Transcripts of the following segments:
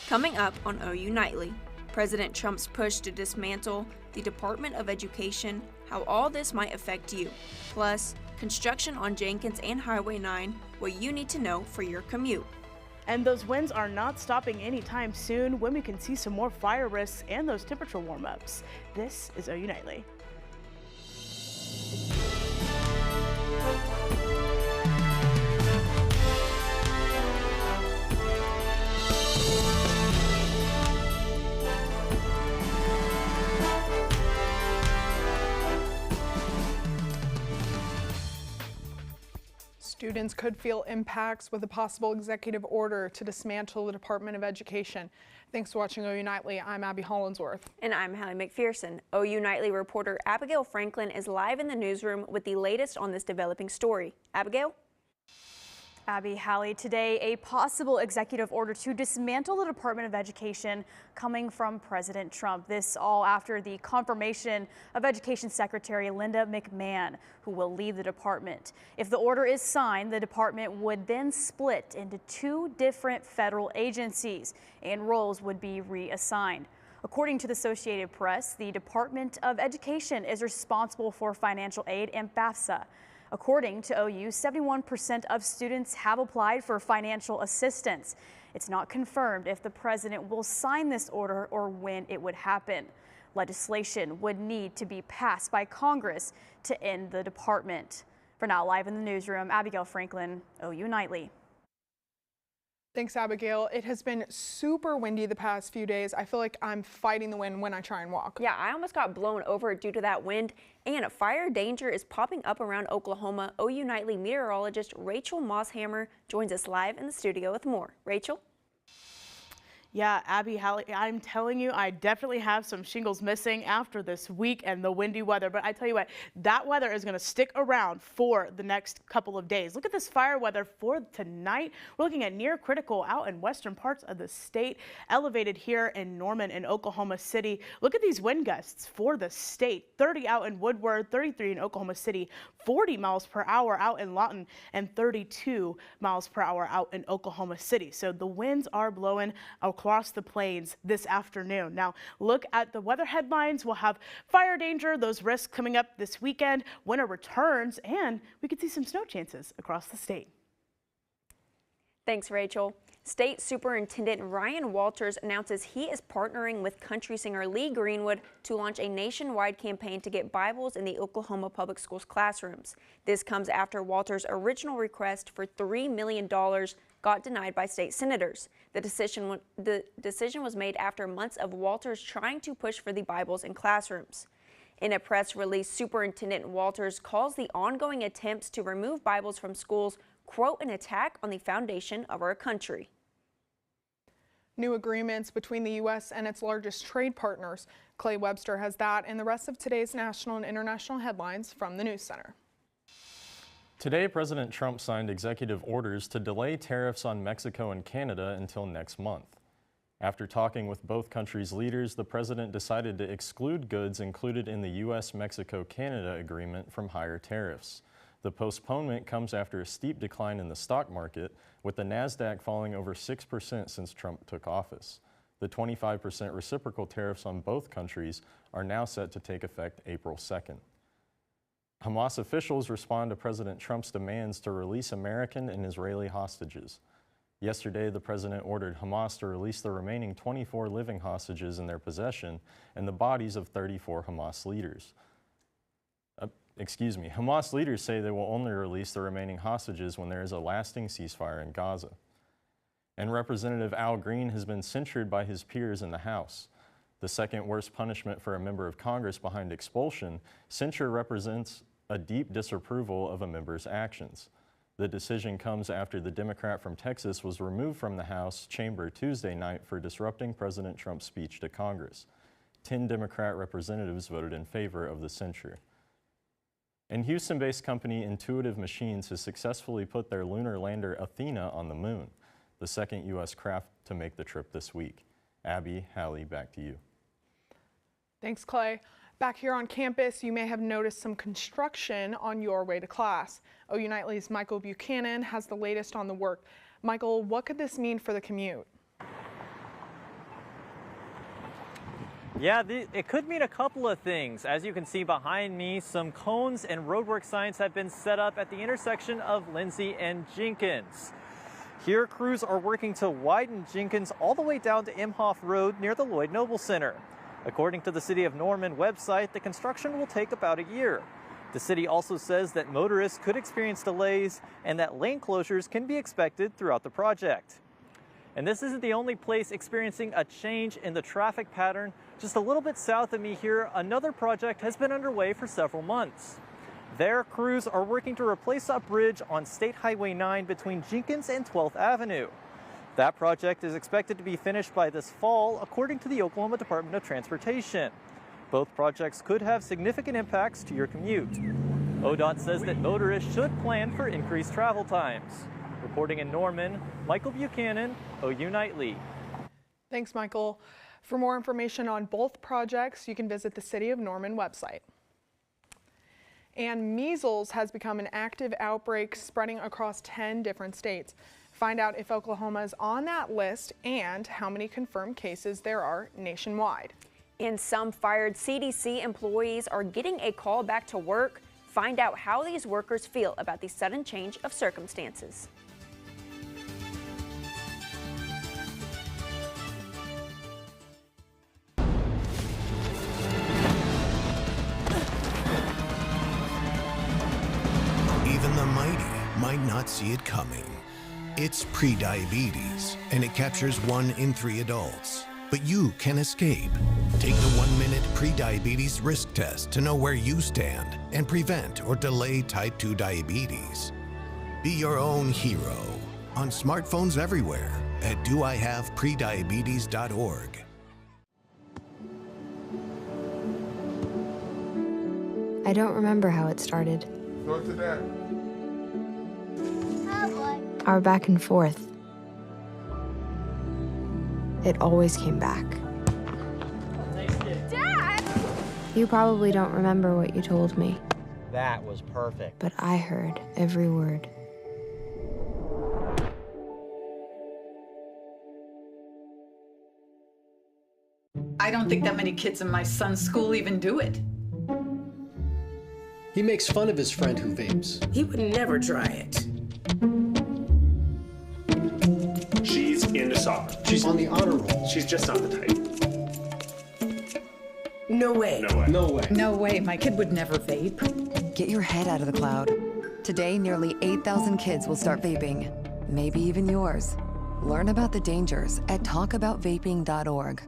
Coming up on OU Nightly, President Trump's push to dismantle the Department of Education, how all this might affect you. Plus, construction on Jenkins and Highway 9, what you need to know for your commute. And those winds are not stopping anytime soon when we can see some more fire risks and those temperature warm-ups. This is OU Nightly. Students could feel impacts with a possible executive order to dismantle the Department of Education. Thanks for watching OU Nightly. I'm Abby Hollinsworth. And I'm Hallie McPherson. OU Nightly reporter Abigail Franklin is live in the newsroom with the latest on this developing story. Abigail? Abby, Hallie, today a possible executive order to dismantle the Department of Education coming from President Trump. This all after the confirmation of Education Secretary Linda McMahon, who will leave the department. If the order is signed, the department would then split into two different federal agencies and roles would be reassigned. According to the Associated Press, the Department of Education is responsible for financial aid and FAFSA. According to OU, 71% of students have applied for financial assistance. It's not confirmed if the president will sign this order or when it would happen. Legislation would need to be passed by Congress to end the department. For now, live in the newsroom, Abigail Franklin, OU Nightly. Thanks, Abigail. It has been super windy the past few days. I feel like I'm fighting the wind when I try and walk. Yeah, I almost got blown over due to that wind, and fire danger is popping up around Oklahoma. OU Nightly meteorologist Rachel Mosshammer joins us live in the studio with more. Rachel? Yeah, Abby, Hallie, I'm telling you, I definitely have some shingles missing after this week and the windy weather. But I tell you what, that weather is going to stick around for the next couple of days. Look at this fire weather for tonight. We're looking at near critical out in western parts of the state, elevated here in Norman and Oklahoma City. Look at these wind gusts for the state. 30 out in Woodward, 33 in Oklahoma City, 40 miles per hour out in Lawton, and 32 miles per hour out in Oklahoma City. So the winds are blowing across the plains this afternoon. Now look at the weather headlines. We'll have fire danger, those risks coming up this weekend, winter returns, and we could see some snow chances across the state. Thanks, Rachel. State Superintendent Ryan Walters announces he is partnering with country singer Lee Greenwood to launch a nationwide campaign to get Bibles in the Oklahoma public schools classrooms. This comes after Walters' original request for $3 million got denied by state senators. The decision was made after months of Walters trying to push for the Bibles in classrooms. In a press release, Superintendent Walters calls the ongoing attempts to remove Bibles from schools, quote, an attack on the foundation of our country. New agreements between the U.S. and its largest trade partners. Clay Webster has that and the rest of today's national and international headlines from the News Center. Today, President Trump signed executive orders to delay tariffs on Mexico and Canada until next month. After talking with both countries' leaders, the president decided to exclude goods included in the U.S.-Mexico-Canada agreement from higher tariffs. The postponement comes after a steep decline in the stock market, with the NASDAQ falling over 6% since Trump took office. The 25% reciprocal tariffs on both countries are now set to take effect April 2nd. Hamas officials respond to President Trump's demands to release American and Israeli hostages. Yesterday, the president ordered Hamas to release the remaining 24 living hostages in their possession and the bodies of 34 Hamas leaders. Hamas leaders say they will only release the remaining hostages when there is a lasting ceasefire in Gaza. And Representative Al Green has been censured by his peers in the House. The second worst punishment for a member of Congress behind expulsion, censure represents a deep disapproval of a member's actions. The decision comes after the Democrat from Texas was removed from the House chamber Tuesday night for disrupting President Trump's speech to Congress. 10 Democrat representatives voted in favor of the censure. And Houston-based company Intuitive Machines has successfully put their lunar lander Athena on the moon, the second U.S. craft to make the trip this week. Abby, Hallie, back to you. Thanks, Clay. Back here on campus, you may have noticed some construction on your way to class. OU Nightly's Michael Buchanan has the latest on the work. Michael, what could this mean for the commute? Yeah, it could mean a couple of things. As you can see behind me, some cones and roadwork signs have been set up at the intersection of Lindsay and Jenkins. Here, crews are working to widen Jenkins all the way down to Imhoff Road near the Lloyd Noble Center. According to the City of Norman website, the construction will take about a year. The city also says that motorists could experience delays and that lane closures can be expected throughout the project. And this isn't the only place experiencing a change in the traffic pattern. Just a little bit south of me here, another project has been underway for several months. There, crews are working to replace a bridge on State Highway 9 between Jenkins and 12th Avenue. That project is expected to be finished by this fall, according to the Oklahoma Department of Transportation. Both projects could have significant impacts to your commute. ODOT says that motorists should plan for increased travel times. Reporting in Norman, Michael Buchanan, OU Nightly. Thanks, Michael. For more information on both projects, you can visit the City of Norman website. And measles has become an active outbreak spreading across 10 different states. Find out if Oklahoma is on that list and how many confirmed cases there are nationwide. And some fired CDC employees are getting a call back to work. Find out how these workers feel about the sudden change of circumstances. Even the mighty might not see it coming. It's prediabetes, and it captures 1 in 3 adults. But you can escape. Take the 1-minute prediabetes risk test to know where you stand and prevent or delay type 2 diabetes. Be your own hero on smartphones everywhere at doihaveprediabetes.org. I don't remember how it started. Go to that. Our back and forth. It always came back. Dad! You probably don't remember what you told me, That was perfect. but I heard every word. I don't think that many kids in my son's school even do it. He makes fun of his friend who vapes. He would never try it. She's into soccer. She's on the honor roll. She's just not the type. No way. No way. No way. No way, my kid would never vape. Get your head out of the cloud. Today, nearly 8,000 kids will start vaping. Maybe even yours. Learn about the dangers at talkaboutvaping.org.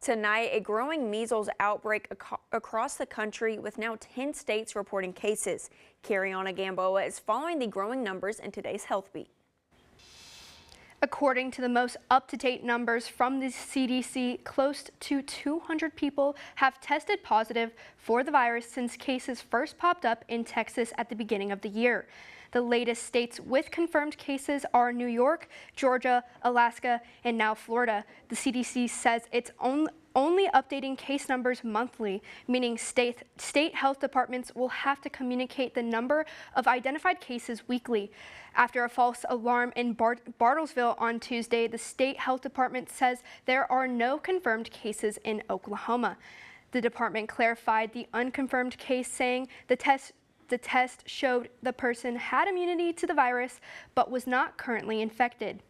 Tonight, a growing measles outbreak across the country with now 10 states reporting cases. Cariana Gamboa is following the growing numbers in today's Health Beat. According to the most up-to-date numbers from the CDC, close to 200 people have tested positive for the virus since cases first popped up in Texas at the beginning of the year. The latest states with confirmed cases are New York, Georgia, Alaska, and now Florida. The CDC says it's only updating case numbers monthly, meaning state health departments will have to communicate the number of identified cases weekly. After a false alarm in Bartlesville on Tuesday, the state health department says there are no confirmed cases in Oklahoma. The department clarified the unconfirmed case, saying the test showed the person had immunity to the virus but was not currently infected.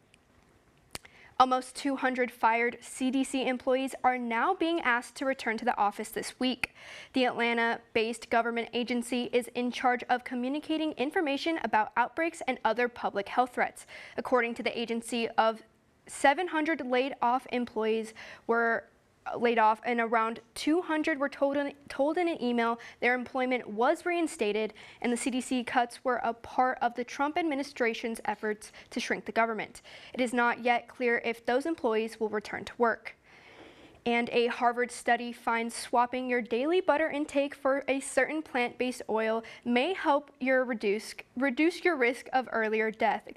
Almost 200 fired CDC employees are now being asked to return to the office this week. The Atlanta-based government agency is in charge of communicating information about outbreaks and other public health threats. According to the agency, of 700 laid off employees were laid off, and around 200 were told in an email their employment was reinstated, and the CDC cuts were a part of the Trump administration's efforts to shrink the government. It is not yet clear if those employees will return to work. And a Harvard study finds swapping your daily butter intake for a certain plant-based oil may help reduce your risk of earlier death.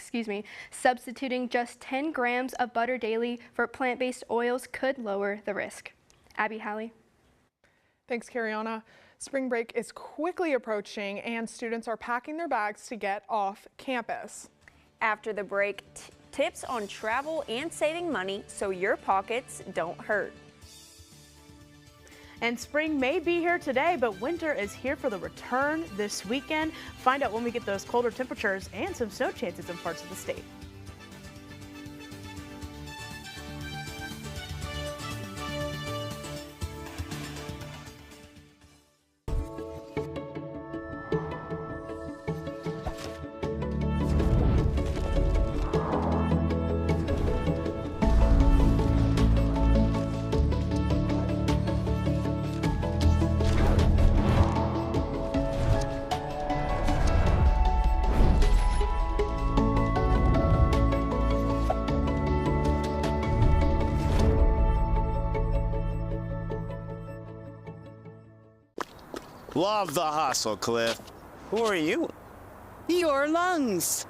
Substituting just 10 grams of butter daily for plant-based oils could lower the risk. Abby Halley. Thanks, Cariana. Spring break is quickly approaching and students are packing their bags to get off campus. After the break, tips on travel and saving money so your pockets don't hurt. And spring may be here today, but winter is here for the return this weekend. Find out when we get those colder temperatures and some snow chances in parts of the state. Love the hustle, Cliff. Who are you? Your lungs.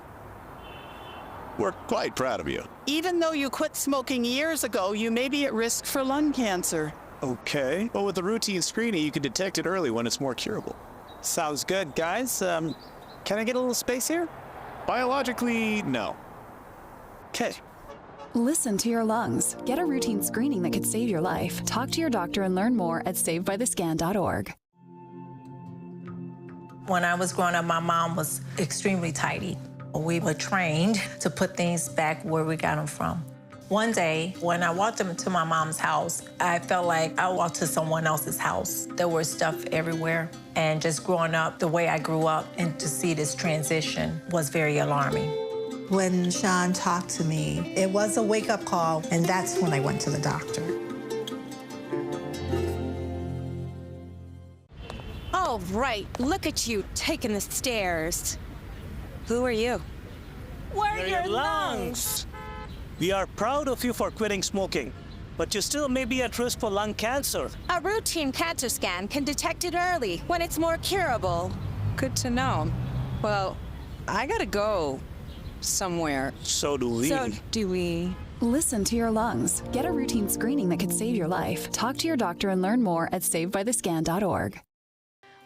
We're quite proud of you. Even though you quit smoking years ago, you may be at risk for lung cancer. Okay. Well, with the routine screening, you can detect it early when it's more curable. Sounds good, guys. Can I get a little space here? Biologically, no. Okay. Listen to your lungs. Get a routine screening that could save your life. Talk to your doctor and learn more at savedbythescan.org. When I was growing up, my mom was extremely tidy. We were trained to put things back where we got them from. One day, when I walked into my mom's house, I felt like I walked to someone else's house. There was stuff everywhere. And just growing up the way I grew up and to see this transition was very alarming. When Sean talked to me, it was a wake-up call, and that's when I went to the doctor. Oh, right. Look at you taking the stairs. Who are you? We're your lungs. We are proud of you for quitting smoking, but you still may be at risk for lung cancer. A routine cancer scan can detect it early when it's more curable. Good to know. Well, I gotta go somewhere. So do we. Listen to your lungs. Get a routine screening that could save your life. Talk to your doctor and learn more at savedbythescan.org.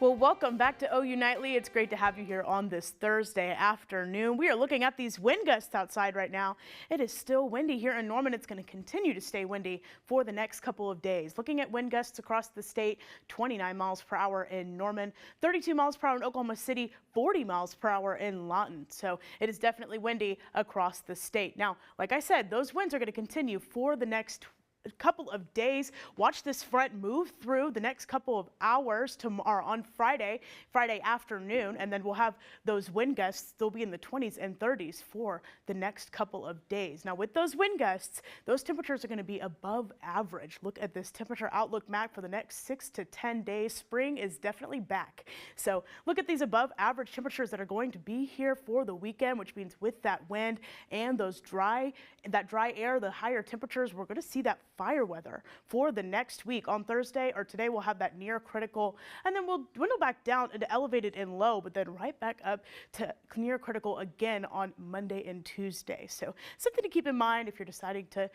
Well, welcome back to OU Nightly. It's great to have you here on this Thursday afternoon. We are looking at these wind gusts outside right now. It is still windy here in Norman. It's going to continue to stay windy for the next couple of days. Looking at wind gusts across the state, 29 miles per hour in Norman, 32 miles per hour in Oklahoma City, 40 miles per hour in Lawton. So it is definitely windy across the state. Now, like I said, those winds are going to continue for the next couple of days. Watch this front move through the next couple of hours tomorrow on Friday afternoon, and then we'll have those wind gusts still be in the 20s and 30s for the next couple of days. Now with those wind gusts, those temperatures are going to be above average. Look at this temperature outlook map for the next 6 to 10 days. Spring is definitely back. So look at these above average temperatures that are going to be here for the weekend, which means with that wind and that dry air, the higher temperatures, we're going to see that fire weather for the next week. On Thursday or today, we'll have that near critical, and then we'll dwindle back down into elevated and low, but then right back up to near critical again on Monday and Tuesday. So something to keep in mind if you're deciding to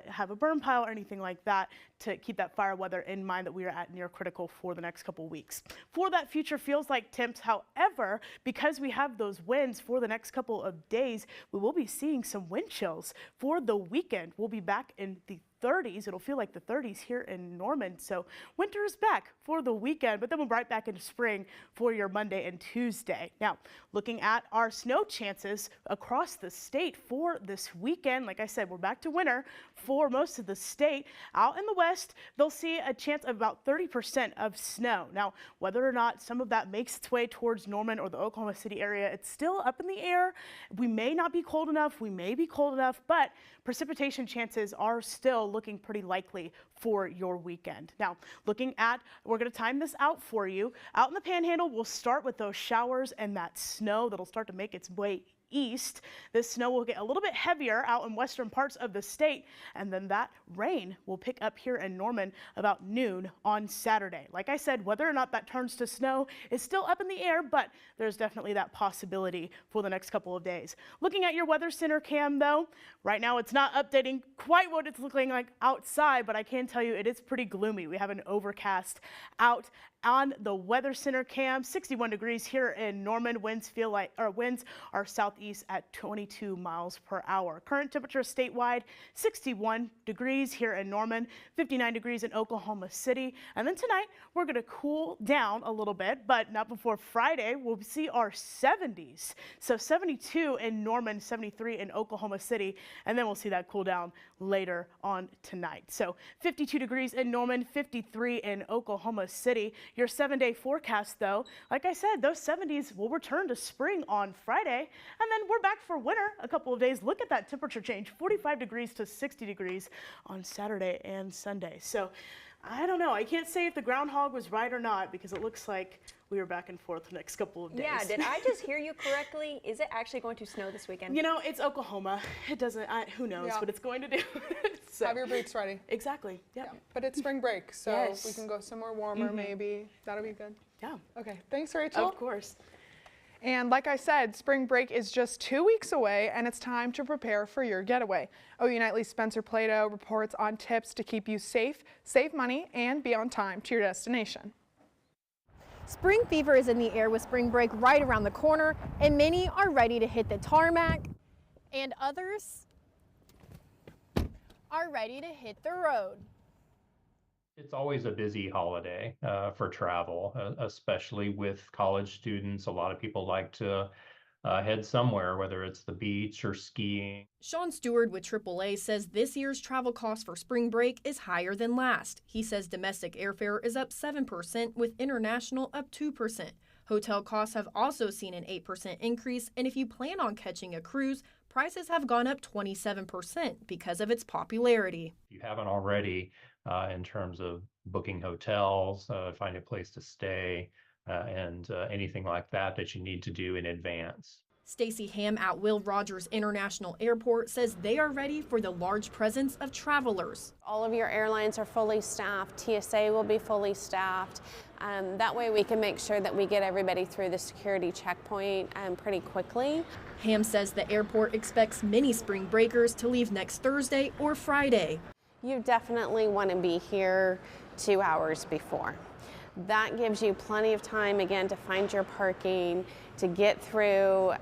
have a burn pile or anything like that, to keep that fire weather in mind that we are at near critical for the next couple weeks. For that future feels like temps, however, because we have those winds for the next couple of days, we will be seeing some wind chills for the weekend. We'll be back in the 30s. It'll feel like the 30s here in Norman. So winter is back for the weekend, but then we'll right back into spring for your Monday and Tuesday. Now, looking at our snow chances across the state for this weekend, like I said, we're back to winter for most of the state. Out in the west, west, they'll see a chance of about 30% of snow. Now, whether or not some of that makes its way towards Norman or the Oklahoma City area, it's still up in the air. We may not be cold enough, we may be cold enough, but precipitation chances are still looking pretty likely for your weekend. Now, we're going to time this out for you. Out in the Panhandle, we'll start with those showers and that snow that'll start to make its way east. This snow will get a little bit heavier out in western parts of the state, and then that rain will pick up here in Norman about noon on Saturday. Like I said, whether or not that turns to snow is still up in the air, but there's definitely that possibility for the next couple of days. Looking at your weather center cam though, right now it's not updating quite what it's looking like outside, but I can tell you it is pretty gloomy. We have an overcast out on the weather center cam. 61 degrees here in Norman. Winds are southeast at 22 miles per hour. Current temperature statewide 61 degrees here in Norman, 59 degrees in Oklahoma City. And then tonight we're going to cool down a little bit, but not before Friday. We'll see our 70s. So 72 in Norman, 73 in Oklahoma City, and then we'll see that cool down later on tonight. So 52 degrees in Norman, 53 in Oklahoma City. Your 7-day forecast, though, like I said, those 70s will return to spring on Friday, and then we're back for winter a couple of days. Look at that temperature change, 45 degrees to 60 degrees on Saturday and Sunday. So I don't know. I can't say if the groundhog was right or not, because it looks like we were back and forth the next couple of days. Yeah, did I just hear you correctly? Is it actually going to snow this weekend? You know, it's Oklahoma. It doesn't, who knows what it's going to do. So. Have your boots ready. Exactly, yeah. But it's spring break, so yes. we can go somewhere warmer maybe. That'll be good. Yeah. Okay, thanks, Rachel. Of course. And like I said, spring break is just 2 weeks away, and it's time to prepare for your getaway. OU Nightly's Spencer Plato reports on tips to keep you safe, save money, and be on time to your destination. Spring fever is in the air with spring break right around the corner, and many are ready to hit the tarmac, and others are ready to hit the road. It's always a busy holiday for travel, especially with college students. A lot of people like to head somewhere, whether it's the beach or skiing. Sean Stewart with AAA says this year's travel cost for spring break is higher than last. He says domestic airfare is up 7%, with international up 2%. Hotel costs have also seen an 8% increase, and if you plan on catching a cruise, prices have gone up 27% because of its popularity. If you haven't already, in terms of booking hotels, finding a place to stay, and anything like that you need to do in advance. Stacy Ham at Will Rogers International Airport says they are ready for the large presence of travelers. All of your airlines are fully staffed. TSA will be fully staffed. That way we can make sure that we get everybody through the security checkpoint pretty quickly. Ham says the airport expects many spring breakers to leave next Thursday or Friday. You definitely want to be here 2 hours before. That gives you plenty of time, again, to find your parking, to get through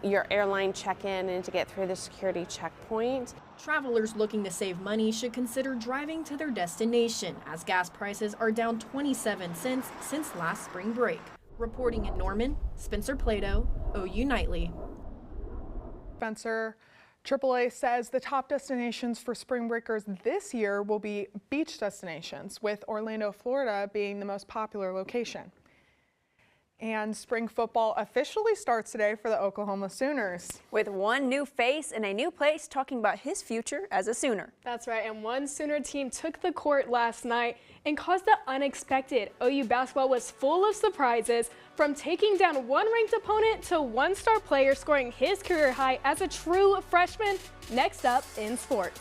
your airline check-in, and to get through the security checkpoint. Travelers looking to save money should consider driving to their destination, as gas prices are down 27 cents since last spring break. Reporting in Norman, Spencer Plato, OU Nightly. Spencer, AAA says the top destinations for spring breakers this year will be beach destinations, with Orlando, Florida being the most popular location. And spring football officially starts today for the Oklahoma Sooners. With one new face in a new place talking about his future as a Sooner. That's right, and one Sooner team took the court last night and caused the unexpected. OU basketball was full of surprises, from taking down one ranked opponent to one star player scoring his career high as a true freshman. Next up in sports.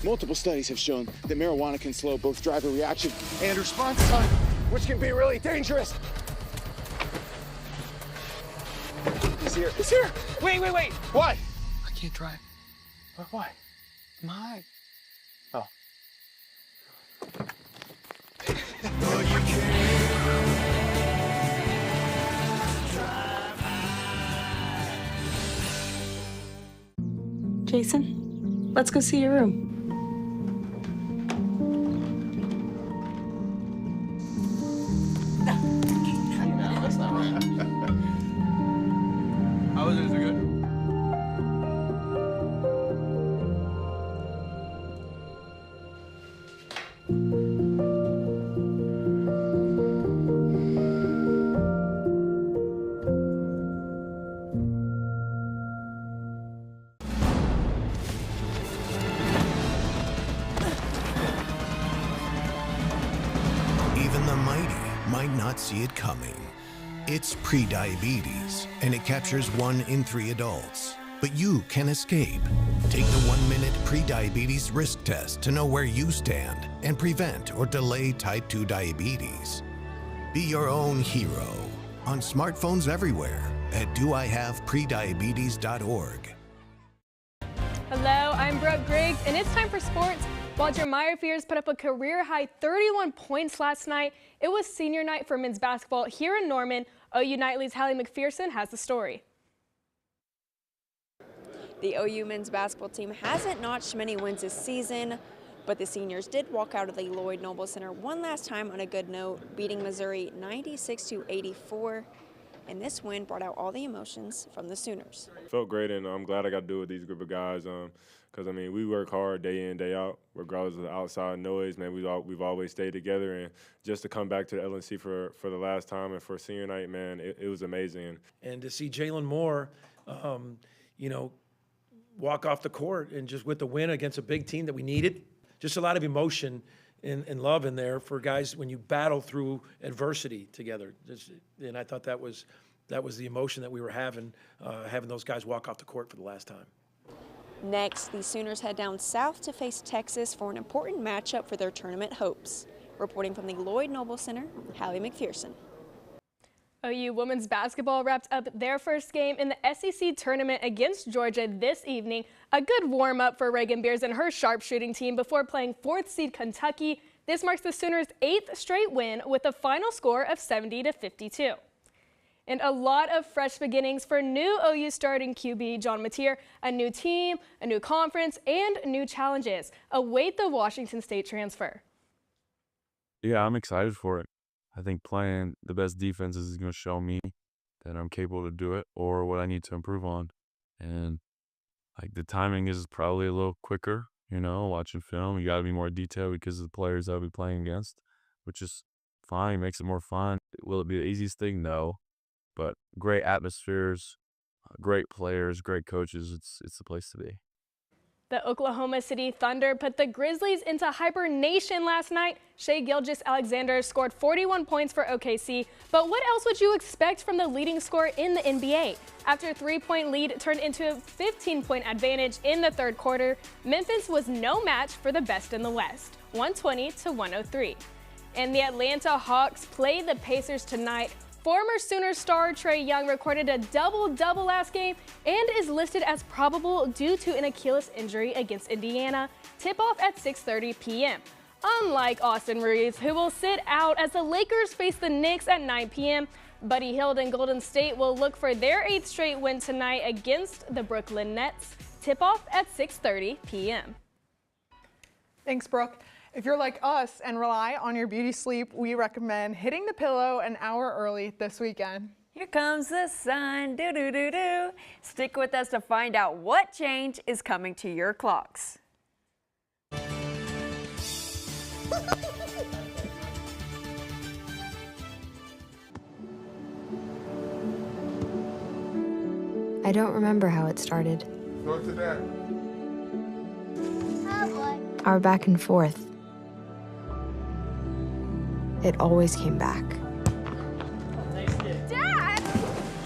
Multiple studies have shown that marijuana can slow both driver reaction and response time, which can be really dangerous. He's here. He's here. Wait. What? I can't drive. Why? My. Oh. Jason, let's go see your room. No, that's not right. How was it? Is it good? Even the mighty might not see it coming. It's prediabetes, and it captures 1 in 3 adults. But you can escape. Take the 1-minute prediabetes risk test to know where you stand and prevent or delay type 2 diabetes. Be your own hero on smartphones everywhere at doihaveprediabetes.org. Hello, I'm Brooke Griggs, and it's time for sports. While Jeremiah Fears put up a career-high 31 points last night, it was senior night for men's basketball here in Norman. OU Nightly's Hallie McPherson has the story. The OU men's basketball team hasn't notched many wins this season, but the seniors did walk out of the Lloyd Noble Center one last time on a good note, beating Missouri 96-84. And this win brought out all the emotions from the Sooners. Felt great, and I'm glad I got to do it with these group of guys. Because I mean, we work hard day in, day out, regardless of the outside noise. Man, we've always stayed together, and just to come back to the LNC for the last time and for senior night, man, it was amazing. And to see Jalen Moore, walk off the court and just with the win against a big team that we needed, just a lot of emotion and love in there for guys when you battle through adversity together. And I thought that was the emotion that we were having those guys walk off the court for the last time. Next, the Sooners head down south to face Texas for an important matchup for their tournament hopes. Reporting from the Lloyd Noble Center, Hallie McPherson. OU women's basketball wrapped up their first game in the SEC tournament against Georgia this evening. A good warm-up for Reagan Beers and her sharpshooting team before playing 4th seed Kentucky. This marks the Sooners' 8th straight win with a final score of 70-52. And a lot of fresh beginnings for new OU starting QB John Mateer. A new team, a new conference, and new challenges await the Washington State transfer. Yeah, I'm excited for it. I think playing the best defense is going to show me that I'm capable to do it or what I need to improve on. And like the timing is probably a little quicker, watching film. You got to be more detailed because of the players I'll be playing against, which is fine, makes it more fun. Will it be the easiest thing? No. But great atmospheres, great players, great coaches. It's the place to be. The Oklahoma City Thunder put the Grizzlies into hibernation last night. Shai Gilgeous-Alexander scored 41 points for OKC. But what else would you expect from the leading scorer in the NBA? After a 3-point lead turned into a 15-point advantage in the third quarter, Memphis was no match for the best in the West, 120-103. And the Atlanta Hawks played the Pacers tonight. Former Sooner star Trae Young recorded a double-double last game and is listed as probable due to an Achilles injury against Indiana. Tip-off at 6:30 p.m. Unlike Austin Reeves, who will sit out as the Lakers face the Knicks at 9 p.m., Buddy Hield and Golden State will look for their 8th straight win tonight against the Brooklyn Nets. Tip-off at 6:30 p.m. Thanks, Brooke. If you're like us and rely on your beauty sleep, we recommend hitting the pillow an hour early this weekend. Here comes the sun, do-do-do-do. Stick with us to find out what change is coming to your clocks. I don't remember how it started. Go to that. Our back and forth. It always came back. Dad!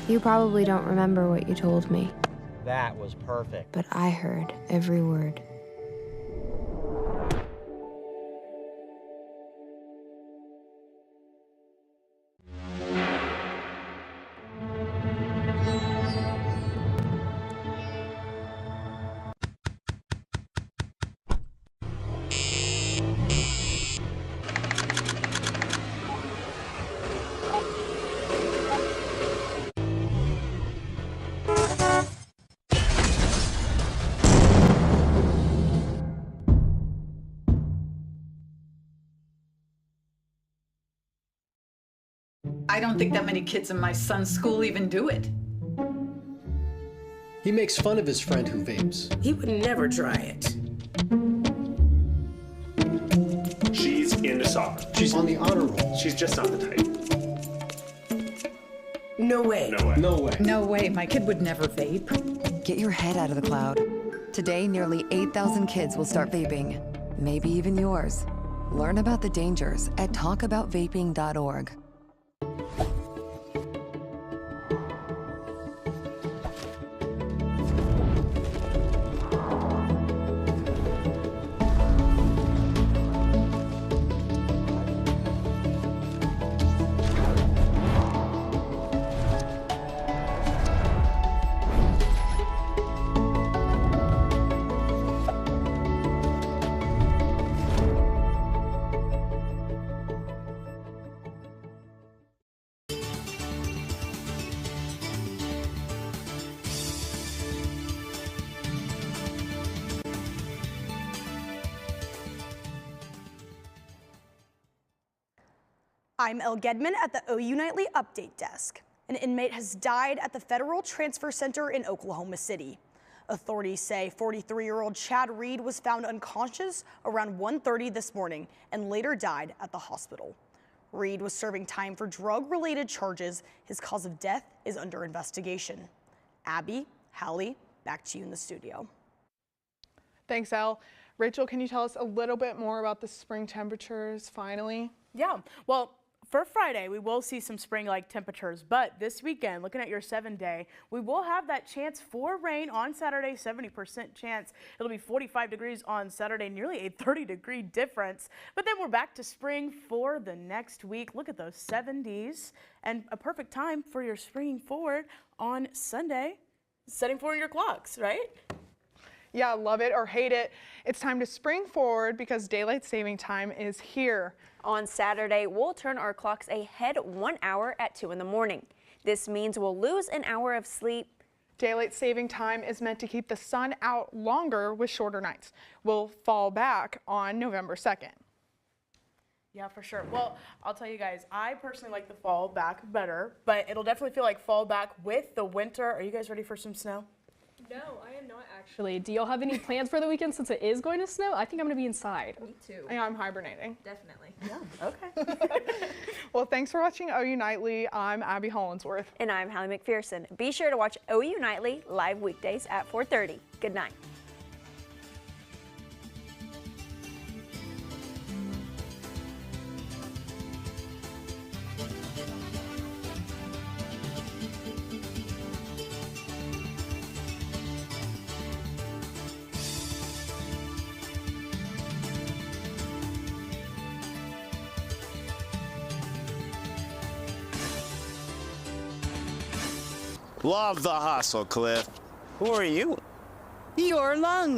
You probably don't remember what you told me, That was perfect. but I heard every word. don't think that many kids in my son's school even do it. He makes fun of his friend who vapes. He would never try it. She's into soccer. She's on the honor roll. She's just not the type. No way. No way. No way. No way, my kid would never vape. Get your head out of the cloud. Today, nearly 8,000 kids will start vaping. Maybe even yours. Learn about the dangers at talkaboutvaping.org. I'm Elle Gedman at the OU Nightly Update Desk. An inmate has died at the Federal Transfer Center in Oklahoma City. Authorities say 43-year-old Chad Reed was found unconscious around 1:30 this morning and later died at the hospital. Reed was serving time for drug-related charges. His cause of death is under investigation. Abby, Hallie, back to you in the studio. Thanks, Elle. Rachel, can you tell us a little bit more about the spring temperatures finally? Yeah, well, for Friday, we will see some spring-like temperatures, but this weekend, looking at your 7-day, we will have that chance for rain on Saturday, 70% chance. It'll be 45 degrees on Saturday, nearly a 30-degree difference. But then we're back to spring for the next week. Look at those 70s, and a perfect time for your springing forward on Sunday, setting forward your clocks, right? Yeah, love it or hate it. It's time to spring forward because daylight saving time is here. On Saturday, we'll turn our clocks ahead 1 hour at 2 in the morning. This means we'll lose an hour of sleep. Daylight saving time is meant to keep the sun out longer with shorter nights. We'll fall back on November 2nd. Yeah, for sure. Well, I'll tell you guys, I personally like the fall back better, but it'll definitely feel like fall back with the winter. Are you guys ready for some snow? No, I am not actually. Do y'all have any plans for the weekend since it is going to snow? I think I'm going to be inside. Me too. Yeah, I'm hibernating. Definitely. Yeah, okay. Well, thanks for watching OU Nightly. I'm Abby Hollinsworth. And I'm Hallie McPherson. Be sure to watch OU Nightly live weekdays at 4:30. Good night. Love the hustle, Cliff. Who are you? Your lungs.